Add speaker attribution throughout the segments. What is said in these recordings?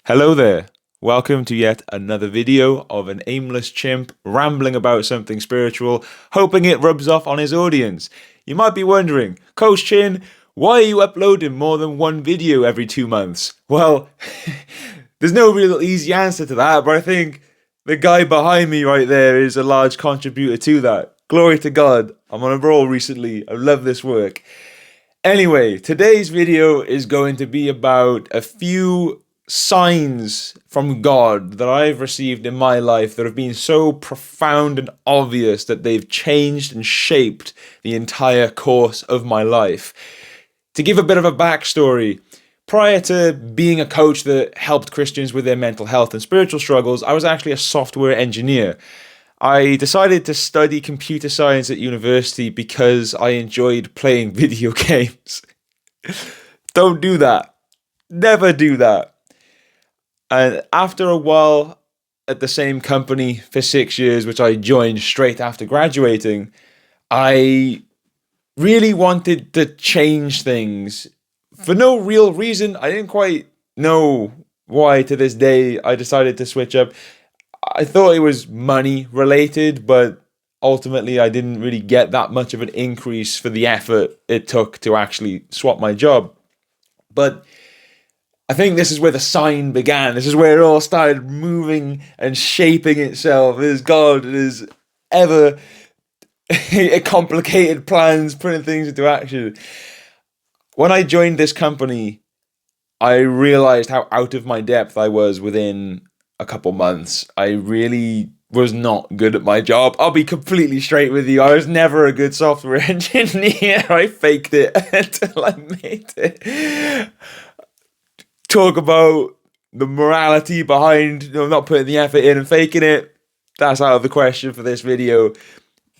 Speaker 1: Hello there. Welcome to yet another video of an aimless chimp rambling about something spiritual, hoping it rubs off on his audience. You might be wondering, Coach Chin, why are you uploading more than one video every 2 months? Well, there's no real easy answer to that, but I think the guy behind me right there is a large contributor to that. Glory to God. I'm on a roll recently. I love this work. Anyway, today's video is going to be about a few signs from God that I've received in my life that have been so profound and obvious that they've changed and shaped the entire course of my life. To give a bit of a backstory, prior to being a coach that helped Christians with their mental health and spiritual struggles, I was actually a software engineer. I decided to study computer science at university because I enjoyed playing video games. Don't do that. Never do that. And after a while at the same company for 6 years, which I joined straight after graduating, I really wanted to change things for no real reason. I didn't quite know why to this day I decided to switch up. I thought it was money related, but ultimately I didn't really get that much of an increase for the effort it took to actually swap my job. But I think this is where the sign began. This is where it all started moving and shaping itself as God is ever complicated plans, putting things into action. When I joined this company, I realized how out of my depth I was within a couple months. I really was not good at my job. I'll be completely straight with you. I was never a good software engineer. I faked it until I made it. Talk about the morality behind not putting the effort in and faking it. That's out of the question for this video.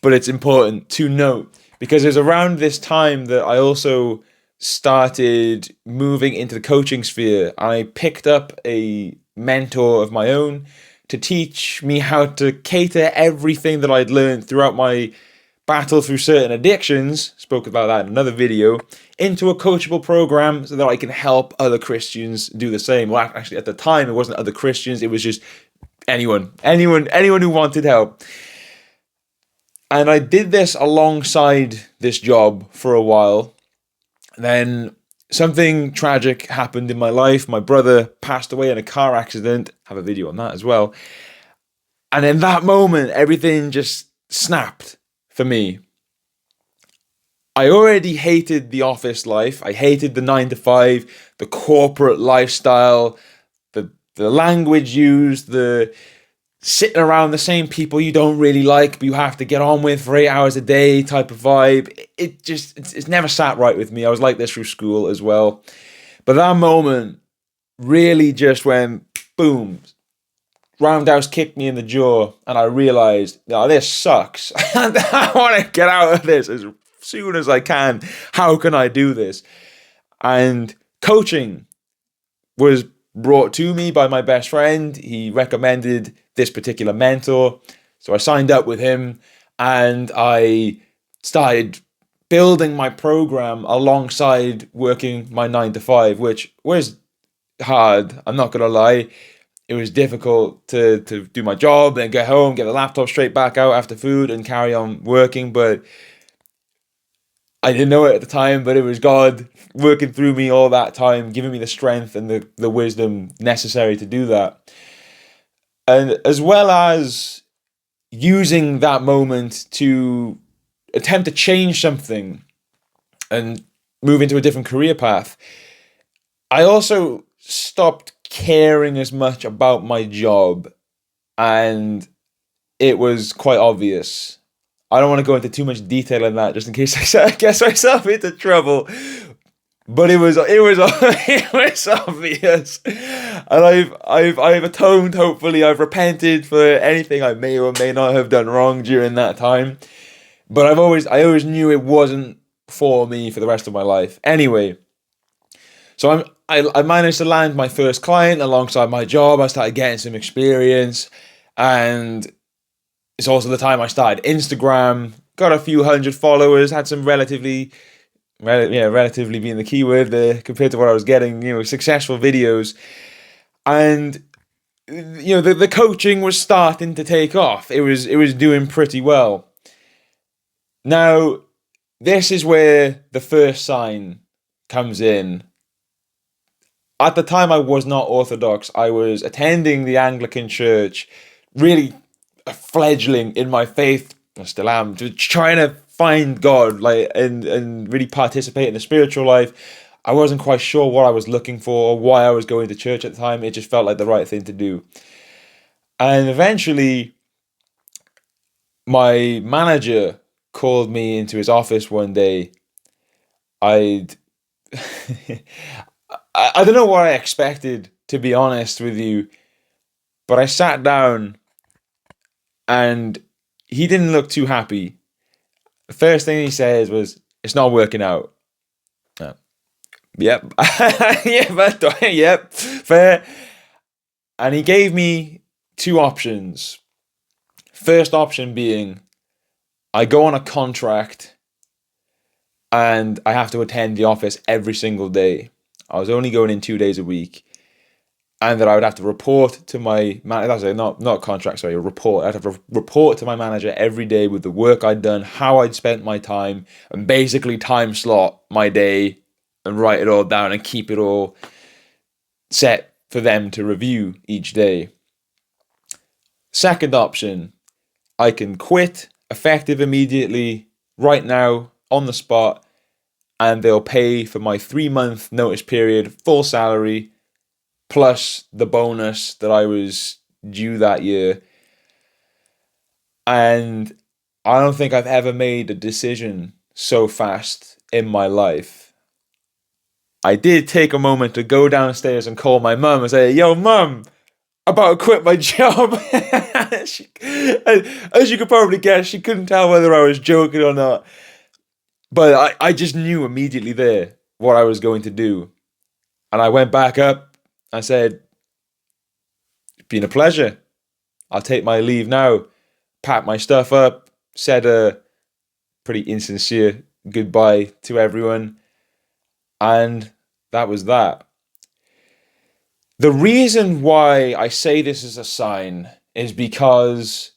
Speaker 1: But it's important to note because it was around this time that I also started moving into the coaching sphere. I picked up a mentor of my own to teach me how to cater everything that I'd learned throughout my battle through certain addictions, spoke about that in another video, into a coachable program so that I can help other Christians do the same. Well, actually at the time it wasn't other Christians, it was just anyone who wanted help. And I did this alongside this job for a while. Then something tragic happened in my life. My brother passed away in a car accident. I have a video on that as well. And in that moment, everything just snapped for me. I already hated the office life. I hated the 9 to 5, the corporate lifestyle, the language used, the sitting around the same people you don't really like, but you have to get on with for 8 hours a day type of vibe. It's never sat right with me. I was like this through school as well. But that moment really just went boom. Roundhouse kicked me in the jaw, and I realized, this sucks. I want to get out of this as soon as I can. How can I do this? And coaching was brought to me by my best friend. He recommended this particular mentor. So I signed up with him and I started building my program alongside working my 9 to 5, which was hard. I'm not going to lie. It was difficult to do my job, then get home, get the laptop straight back out after food and carry on working. But I didn't know it at the time, but it was God working through me all that time, giving me the strength and the wisdom necessary to do that. And as well as using that moment to attempt to change something and move into a different career path, I also stopped caring as much about my job, and it was quite obvious. I don't want to go into too much detail on that, just in case I get myself into trouble. But it was obvious, and I've atoned. Hopefully, I've repented for anything I may or may not have done wrong during that time. But I always knew it wasn't for me for the rest of my life. Anyway, so I managed to land my first client alongside my job. I started getting some experience, and it's also the time I started Instagram. Got a few hundred followers. Had some relatively being the keyword there, compared to what I was getting, successful videos. And the coaching was starting to take off. It was doing pretty well. Now, this is where the first sign comes in. At the time, I was not Orthodox. I was attending the Anglican Church, really a fledgling in my faith. I still am, trying to find God, and really participate in the spiritual life. I wasn't quite sure what I was looking for or why I was going to church at the time. It just felt like the right thing to do. And eventually, my manager called me into his office one day. I don't know what I expected, to be honest with you, but I sat down and he didn't look too happy. The first thing he says was, "It's not working out." Yep. Yep, fair. And he gave me two options. First option being, I go on a contract and I have to attend the office every single day. I was only going in 2 days a week. And that I would have to report to my manager, not contract, sorry, a report. I'd have to report to my manager every day with the work I'd done, how I'd spent my time, and basically time slot my day and write it all down and keep it all set for them to review each day. Second option, I can quit, effective immediately, right now, on the spot, and they'll pay for my 3-month notice period, full salary, plus the bonus that I was due that year. And I don't think I've ever made a decision so fast in my life. I did take a moment to go downstairs and call my mum and say, "Yo, mum, I'm about to quit my job." As you could probably guess, she couldn't tell whether I was joking or not. But I just knew immediately there what I was going to do. And I went back up. I said, "It's been a pleasure. I'll take my leave now." Packed my stuff up, said a pretty insincere goodbye to everyone, and that was that. The reason why I say this is a sign is because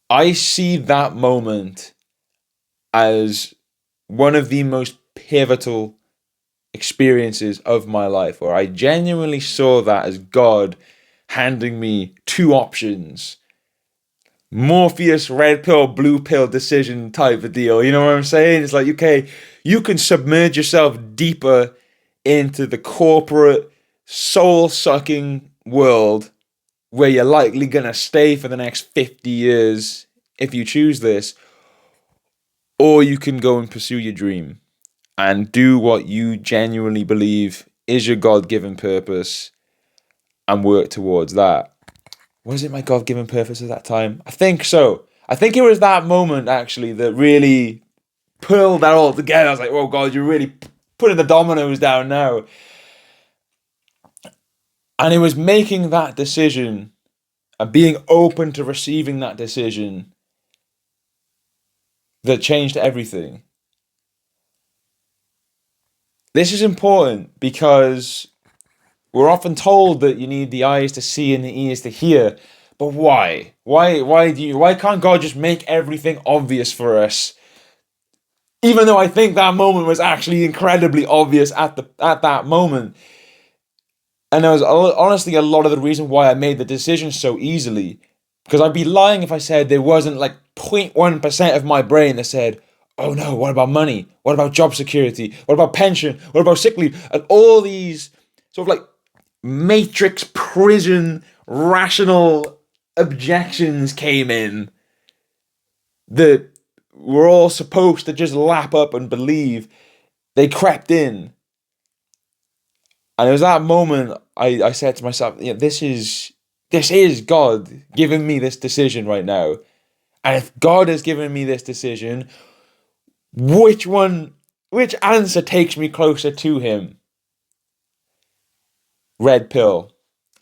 Speaker 1: I see that moment as one of the most pivotal experiences of my life, where I genuinely saw that as God handing me two options. Morpheus, red pill, blue pill decision type of deal. You know what I'm saying? It's like, okay, you can submerge yourself deeper into the corporate, soul-sucking world where you're likely going to stay for the next 50 years if you choose this, or you can go and pursue your dream and do what you genuinely believe is your God-given purpose and work towards that. Was it my God-given purpose at that time? I think so. I think it was that moment, actually, that really pulled that all together. I was like, "Oh, God, you're really putting the dominoes down now." And it was making that decision and being open to receiving that decision that changed everything. This is important because we're often told that you need the eyes to see and the ears to hear. But why? Why can't God just make everything obvious for us? Even though I think that moment was actually incredibly obvious at that moment. And there was honestly a lot of the reason why I made the decision so easily. Because I'd be lying if I said there wasn't like 0.1% of my brain that said, "Oh no, what about money? What about job security? What about pension? What about sick leave?" And all these sort of like matrix prison rational objections came in that we're all supposed to just lap up and believe. They crept in. And it was that moment I said to myself, this is God giving me this decision right now. And if God has given me this decision, which answer takes me closer to him? Red pill.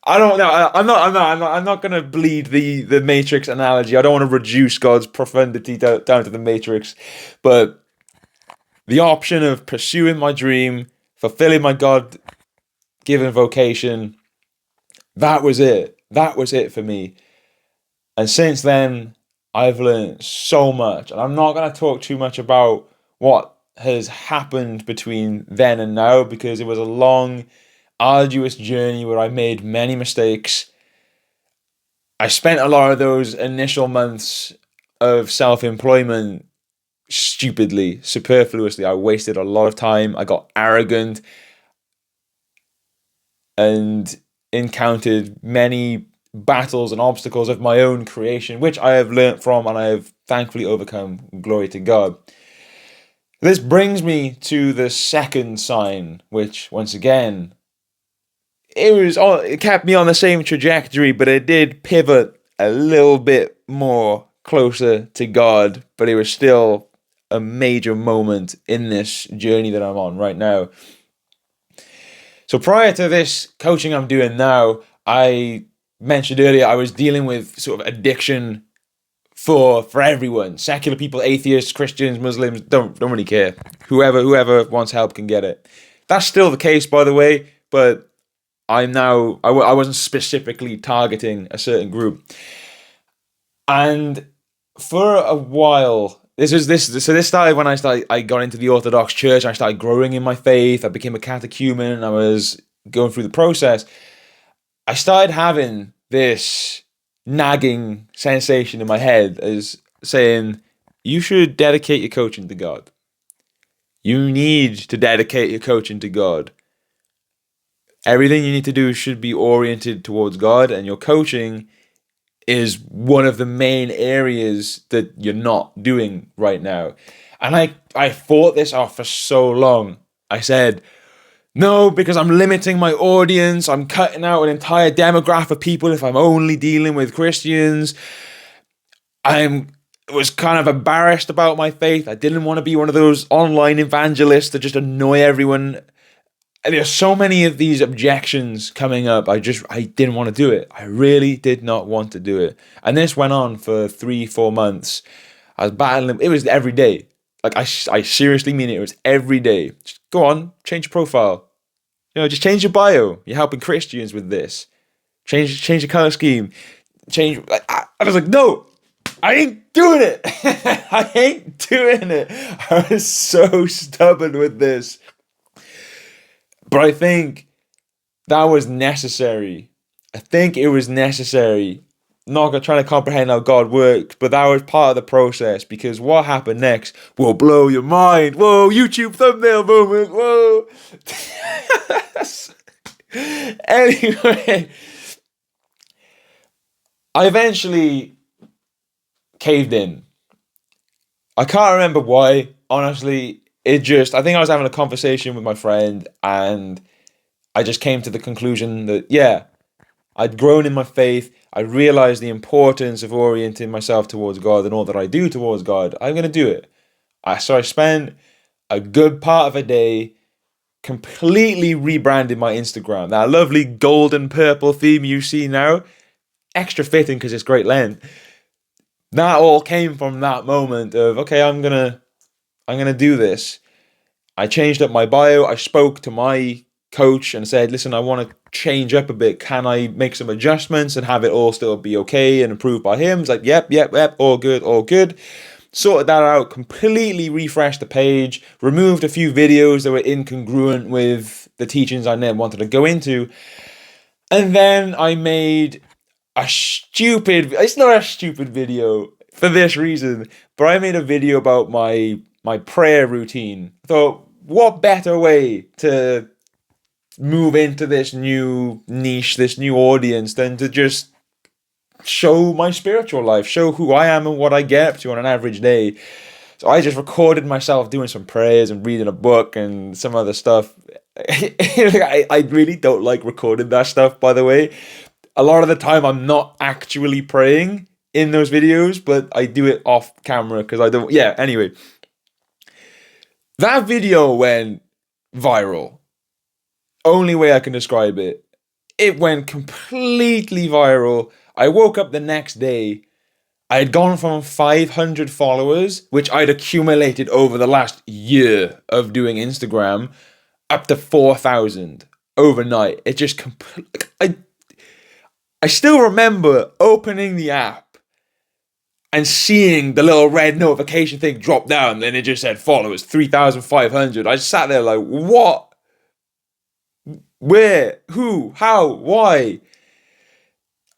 Speaker 1: I don't know. I'm not going to bleed the Matrix analogy. I don't want to reduce God's profundity down to the Matrix, but the option of pursuing my dream, fulfilling my God-given vocation, That was it. That was it for me. And since then, I've learned so much. And I'm not going to talk too much about what has happened between then and now, because it was a long, arduous journey where I made many mistakes. I spent a lot of those initial months of self-employment stupidly, superfluously. I wasted a lot of time. I got arrogant and encountered many battles and obstacles of my own creation, which I have learnt from and I have thankfully overcome. Glory to God. This brings me to the second sign, which once again, it kept me on the same trajectory, but it did pivot a little bit more closer to God, but it was still a major moment in this journey that I'm on right now. So prior to this coaching I'm doing now, I mentioned earlier I was dealing with sort of addiction for everyone. Secular people, atheists, Christians, Muslims, don't really care. Whoever wants help can get it. That's still the case, by the way, but I wasn't specifically targeting a certain group. And for a while, this started when I got into the Orthodox Church. I started growing in my faith. I became a catechumen and I was going through the process. I started having this nagging sensation in my head as saying, you should dedicate your coaching to God. You need to dedicate your coaching to God. Everything you need to do should be oriented towards God, and your coaching is one of the main areas that you're not doing right now. And I fought this off for so long. I said, no, because I'm limiting my audience. I'm cutting out an entire demographic of people if I'm only dealing with Christians. I was kind of embarrassed about my faith. I didn't want to be one of those online evangelists that just annoy everyone. And there's so many of these objections coming up. I didn't want to do it. I really did not want to do it. And this went on for 3-4 months. I was battling. It was every day. Like I seriously mean it. It was every day. Just go on, change your profile. Just change your bio. You're helping Christians with this. Change your color scheme. I was like, no, I ain't doing it. I ain't doing it. I was so stubborn with this. But I think that was necessary. I think it was necessary. Not trying to comprehend how God worked, but that was part of the process, because what happened next will blow your mind. Whoa, YouTube thumbnail moment. Whoa. Anyway, I eventually caved in. I can't remember why, honestly. I think I was having a conversation with my friend and I just came to the conclusion that, yeah, I'd grown in my faith. I realized the importance of orienting myself towards God and all that I do towards God. I'm going to do it. So I spent a good part of a day completely rebranding my Instagram. That lovely golden purple theme you see now, extra fitting because it's great length. That all came from that moment of, okay, I'm gonna do this. I changed up my bio. I spoke to my coach and said, listen, I want to change up a bit. Can I make some adjustments and have it all still be okay and approved by him? He's like, yep, all good, all good. Sorted that out, completely refreshed the page, removed a few videos that were incongruent with the teachings I never wanted to go into. And then I made it's not a stupid video for this reason, but I made a video about my prayer routine. I thought, what better way to move into this new niche, this new audience, than to just show my spiritual life, show who I am and what I get up to on an average day. So I just recorded myself doing some prayers and reading a book and some other stuff. I really don't like recording that stuff, by the way. A lot of the time I'm not actually praying in those videos, but I do it off camera because I don't. Yeah, anyway. That video went viral. Only way I can describe it. It went completely viral. I woke up the next day. I had gone from 500 followers, which I'd accumulated over the last year of doing Instagram, up to 4,000 overnight. It just I still remember opening the app and seeing the little red notification thing drop down, and it just said followers 3,500. I just sat there like, what? Where? Who? How? Why?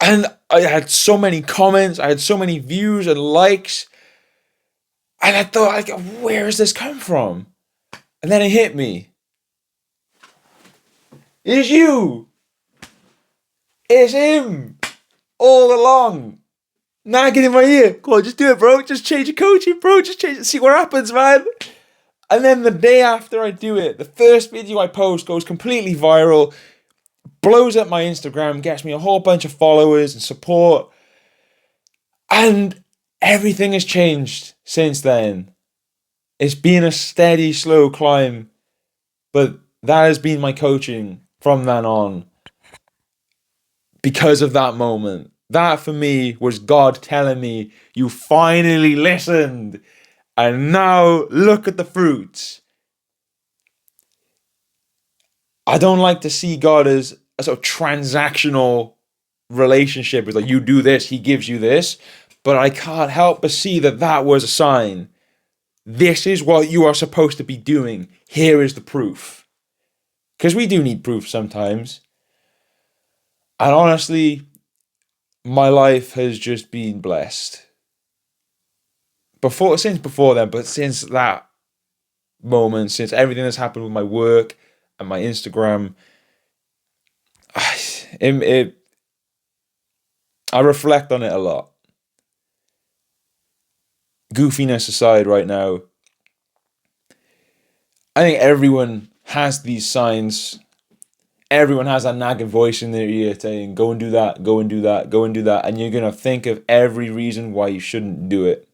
Speaker 1: And I had so many comments, I had so many views and likes, and I thought, like, where has this come from? And then it hit me. It's you. It's him. All along. Nagging in my ear. Come on, just do it, bro. Just change your coaching, bro. Just change it. See what happens, man. And then the day after I do it, the first video I post goes completely viral, blows up my Instagram, gets me a whole bunch of followers and support. And everything has changed since then. It's been a steady, slow climb, but that has been my coaching from then on because of that moment. That for me was God telling me, you finally listened, and now look at the fruits. I don't like to see God as a sort of transactional relationship. It's like, you do this, he gives you this, but I can't help but see that that was a sign. This is what you are supposed to be doing. Here is the proof. Because we do need proof sometimes. And honestly, my life has just been blessed. Since before then, but since that moment, since everything that's happened with my work and my Instagram, I reflect on it a lot. Goofiness aside right now, I think everyone has these signs. Everyone has that nagging voice in their ear saying, go and do that, go and do that, go and do that. And you're going to think of every reason why you shouldn't do it.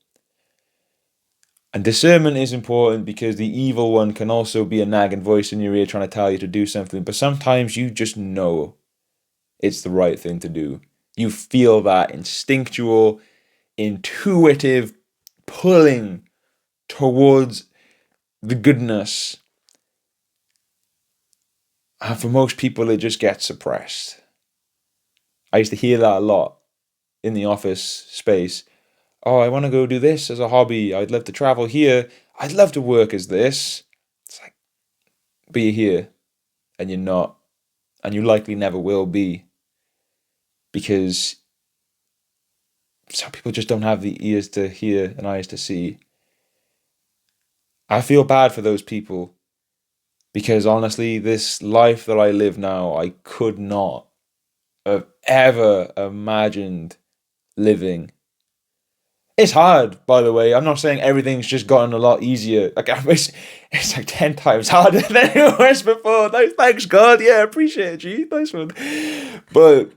Speaker 1: And discernment is important because the evil one can also be a nagging voice in your ear trying to tell you to do something. But sometimes you just know it's the right thing to do. You feel that instinctual, intuitive pulling towards the goodness. And for most people, it just gets suppressed. I used to hear that a lot in the office space. Oh, I want to go do this as a hobby. I'd love to travel here. I'd love to work as this. It's like, but you're here and you're not. And you likely never will be. Because some people just don't have the ears to hear and eyes to see. I feel bad for those people. Because honestly, this life that I live now, I could not have ever imagined living. It's hard, by the way. I'm not saying everything's just gotten a lot easier. Like, it's like 10 times harder than it was before. Nice, thanks, God. Yeah, appreciate you. Nice one. But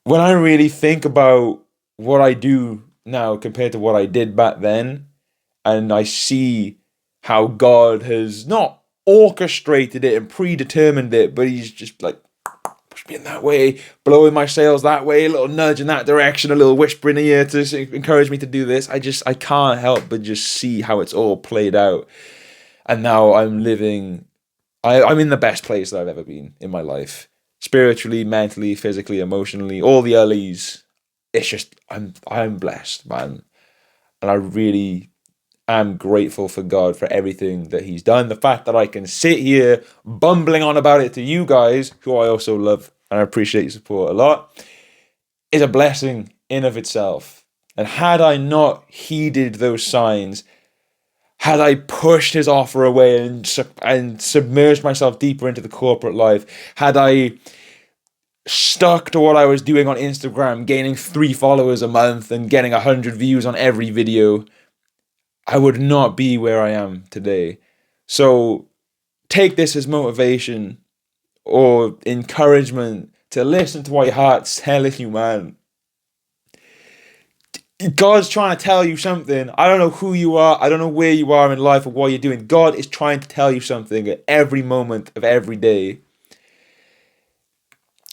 Speaker 1: when I really think about what I do now compared to what I did back then, and I see how God has not orchestrated it and predetermined it, but he's just like, push me in that way, blowing my sails that way, a little nudge in that direction, a little whisper in the ear to encourage me to do this. I can't help but just see how it's all played out. And now I'm living, I'm in the best place that I've ever been in my life. Spiritually, mentally, physically, emotionally, all the L's. It's just, I'm blessed, man. And I really am grateful for God for everything that he's done. The fact that I can sit here bumbling on about it to you guys, who I also love and I appreciate your support a lot, is a blessing in of itself. And had I not heeded those signs, had I pushed his offer away and submerged myself deeper into the corporate life, had I stuck to what I was doing on Instagram, gaining 3 followers a month and getting 100 views on every video, I would not be where I am today. So take this as motivation or encouragement to listen to what your heart's telling you, man. God's trying to tell you something. I don't know who you are. I don't know where you are in life or what you're doing. God is trying to tell you something at every moment of every day.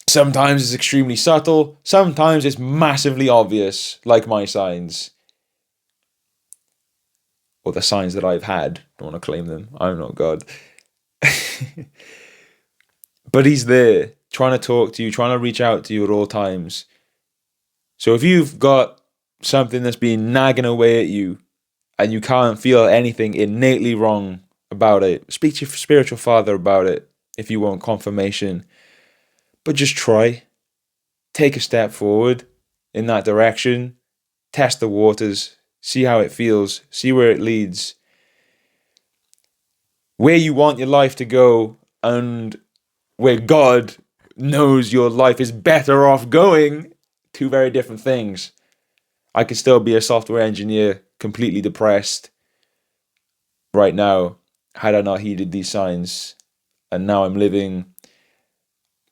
Speaker 1: Sometimes it's extremely subtle. Sometimes it's massively obvious, like my signs. Or the signs that I've had. I don't want to claim them. I'm not God. But he's there, trying to talk to you, trying to reach out to you at all times. So if you've got something that's been nagging away at you and you can't feel anything innately wrong about it, speak to your spiritual father about it if you want confirmation. But just try. Take a step forward in that direction. Test the waters. See how it feels. See where it leads. Where you want your life to go and where God knows your life is better off going, two very different things. I could still be a software engineer, completely depressed right now, had I not heeded these signs. And now I'm living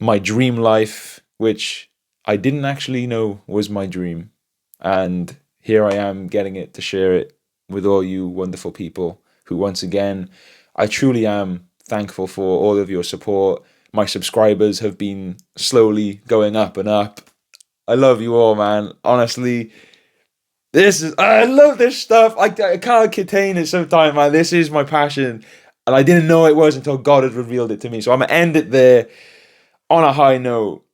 Speaker 1: my dream life, which I didn't actually know was my dream. And here I am getting it to share it with all you wonderful people who, once again, I truly am thankful for all of your support. My subscribers have been slowly going up and up. I love you all, man. Honestly, I love this stuff. I can't contain it sometimes, man. This is my passion. And I didn't know it was until God had revealed it to me. So I'm going to end it there on a high note.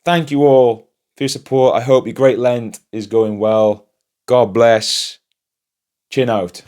Speaker 1: Thank you all for your support. I hope your Great Lent is going well. God bless. Chin out.